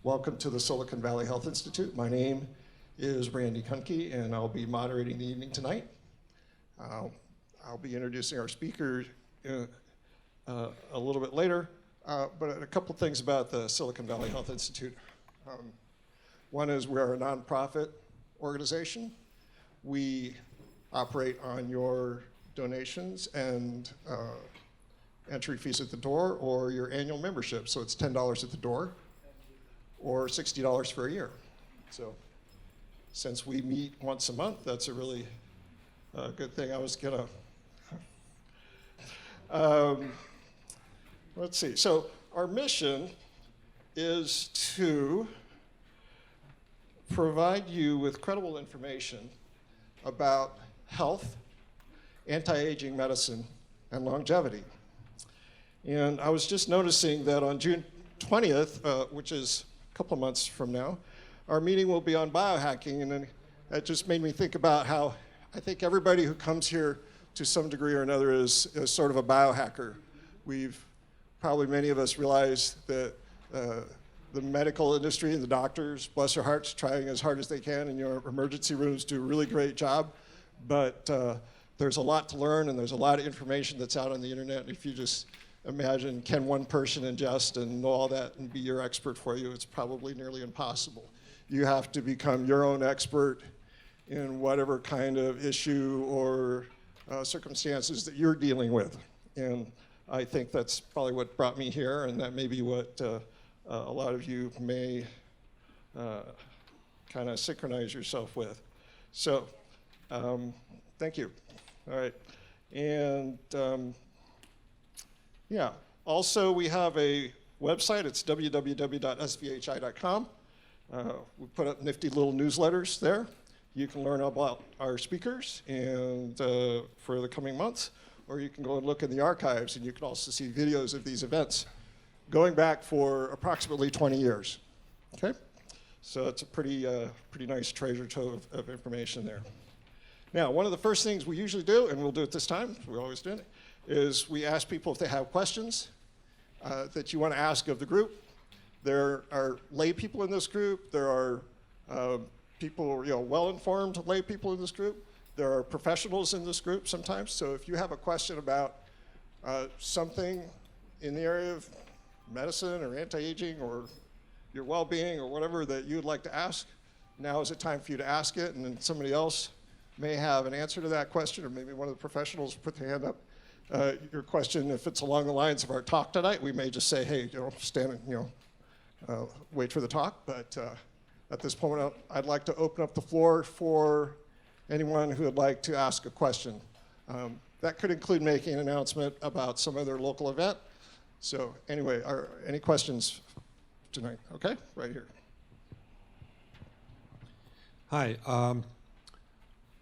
Welcome to the Silicon Valley Health Institute. My name is Randy Kuhnke, and I'll be moderating the evening tonight. I'll be introducing our speaker a little bit later, but a couple things about the Silicon Valley Health Institute. One is we're a nonprofit organization. We operate on your donations and entry fees at the door or your annual membership. So it's $10 at the door or $60 for a year. So since we meet once a month, that's a really good thing. I was gonna, let's see. So our mission is to provide you with credible information about health, anti-aging medicine, and longevity. And I was just noticing that on June 20th, which is a couple of months from now, our meeting will be on biohacking, and then that just made me think about how I think everybody who comes here to some degree or another is sort of a biohacker. Probably many of us realize that the medical industry and the doctors, bless their hearts, trying as hard as they can in your emergency rooms, do a really great job, but there's a lot to learn and there's a lot of information that's out on the internet. If you just imagine, can one person ingest and know all that and be your expert for you? It's probably nearly impossible. You have to become your own expert in whatever kind of issue or circumstances that you're dealing with. And I think that's probably what brought me here, and that may be what a lot of you may kind of synchronize yourself with. So, thank you. All right. And yeah, also we have a website. It's www.svhi.com. We put up nifty little newsletters there. You can learn about our speakers and for the coming months, or you can go and look in the archives, and you can also see videos of these events going back for approximately 20 years. Okay, so it's a pretty nice treasure trove of information there. Now, one of the first things we usually do, and we'll do it this time, we always do it, is we ask people if they have questions that you want to ask of the group. There are lay people in this group. There are people, well-informed lay people in this group. There are professionals in this group sometimes. So if you have a question about something in the area of medicine or anti-aging or your well-being or whatever that you'd like to ask, now is the time for you to ask it, and then somebody else may have an answer to that question, or maybe one of the professionals put their hand up. Your question, if it's along the lines of our talk tonight, we may just say, hey, stand and wait for the talk. But at this point, I'd like to open up the floor for anyone who would like to ask a question. That could include making an announcement about some other local event. So anyway, any questions tonight? Okay, right here. Hi.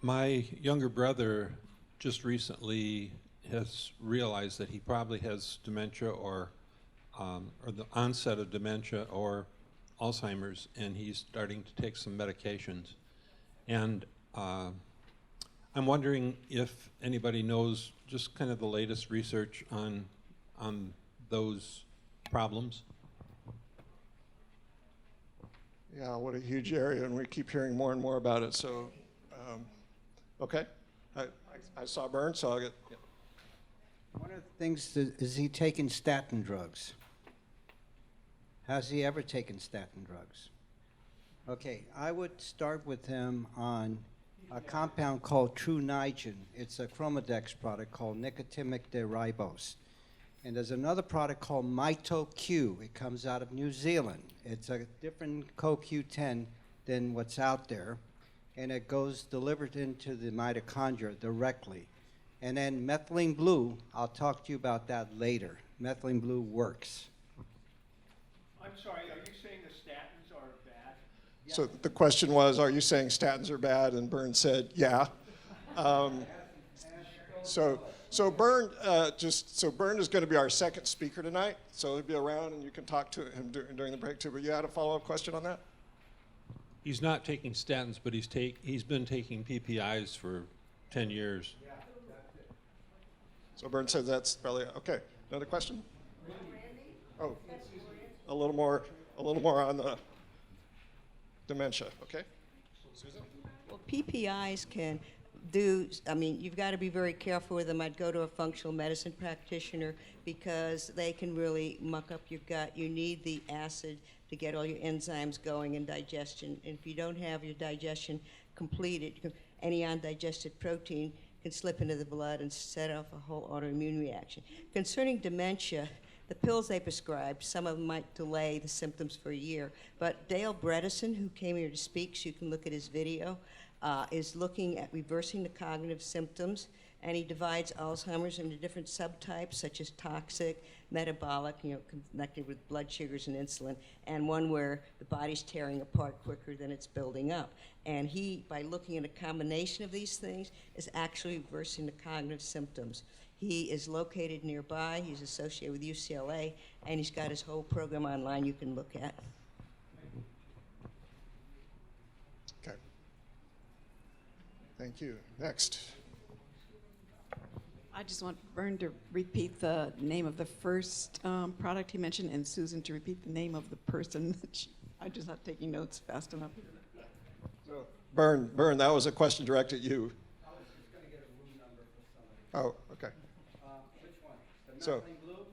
My younger brother just recently has realized that he probably has dementia or the onset of dementia or Alzheimer's, and he's starting to take some medications. And I'm wondering if anybody knows just kind of the latest research on those problems. Yeah, what a huge area, and we keep hearing more and more about it. So, okay, I saw Bern, so I'll get. Yeah. One of the things is he taking statin drugs? Has he ever taken statin drugs? Okay, I would start with him on a compound called True Niagen. It's a Chromadex product called nicotinic derivose. And there's another product called Mito-Q. It comes out of New Zealand. It's a different CoQ10 than what's out there. And it goes delivered into the mitochondria directly. And then methylene blue, I'll talk to you about that later. Methylene blue works. I'm sorry, are you saying the statins are bad? So the question was, are you saying statins are bad? And Bern said, yeah. So Bern, Bern is going to be our second speaker tonight. So he'll be around, and you can talk to him during the break too. But you had a follow-up question on that? He's not taking statins, but he's been taking PPIs for 10 years. Yeah, that's it. So Bern says that's probably okay. Another question? Oh, a little a little more on the dementia, okay? Susan? Well, PPIs can do, I mean, you've got to be very careful with them. I'd go to a functional medicine practitioner because they can really muck up your gut. You need the acid to get all your enzymes going and digestion. And if you don't have your digestion completed, any undigested protein can slip into the blood and set off a whole autoimmune reaction. Concerning dementia, the pills they prescribe, some of them might delay the symptoms for a year. But Dale Bredesen, who came here to speak, so you can look at his video, is looking at reversing the cognitive symptoms, and he divides Alzheimer's into different subtypes, such as toxic, metabolic, connected with blood sugars and insulin, and one where the body's tearing apart quicker than it's building up. And he, by looking at a combination of these things, is actually reversing the cognitive symptoms. He is located nearby, he's associated with UCLA, and he's got his whole program online you can look at. Okay. Thank you. Next. I just want Vern to repeat the name of the first product he mentioned, and Susan to repeat the name of the person. I'm just not taking notes fast enough. So, Bern, that was a question directed at you. I was just going to get a room number for somebody. Oh, okay. Which one? The So- methylene blue?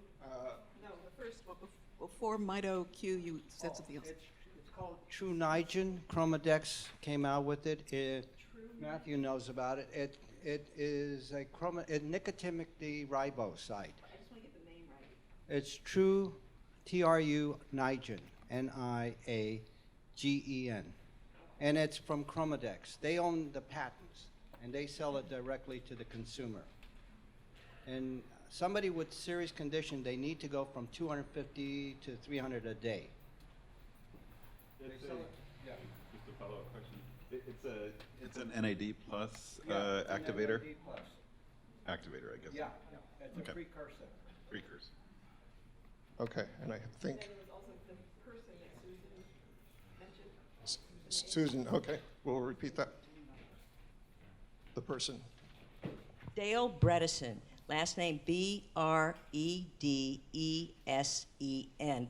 No, the first one, before Mito Q, you said something else. It's called True Niagen. Chromadex came out with it. Matthew knows about it. It is a nicotinic riboside. I just want to get the name right. It's True, T-R-U, Niagen, N-I-A-G-E-N. And it's from Chromadex. They own the patents, and they sell it directly to the consumer. And somebody with serious condition, they need to go from 250 to 300 a day. They sell it. Yeah. Just a follow-up question. It's an NAD plus Yeah, it's an activator? NAD plus. Activator, I guess. Yeah, it's a Okay. precursor. Precursor. Okay, and I think There was also the person that Susan mentioned. Susan, okay, we'll repeat that. The person. Dale Bredesen, last name B-R-E-D-E-S-E-N.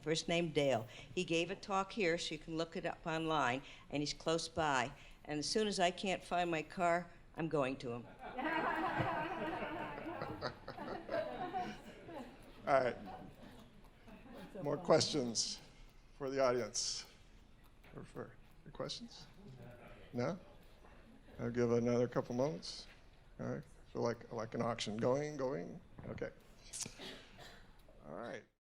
First name Dale. He gave a talk here, so you can look it up online, and he's close by. And as soon as I can't find my car, I'm going to him. All right. More questions for the audience? Or for your questions? No? I'll give another couple moments. All right. Feel like an auction. Going. Okay. All right.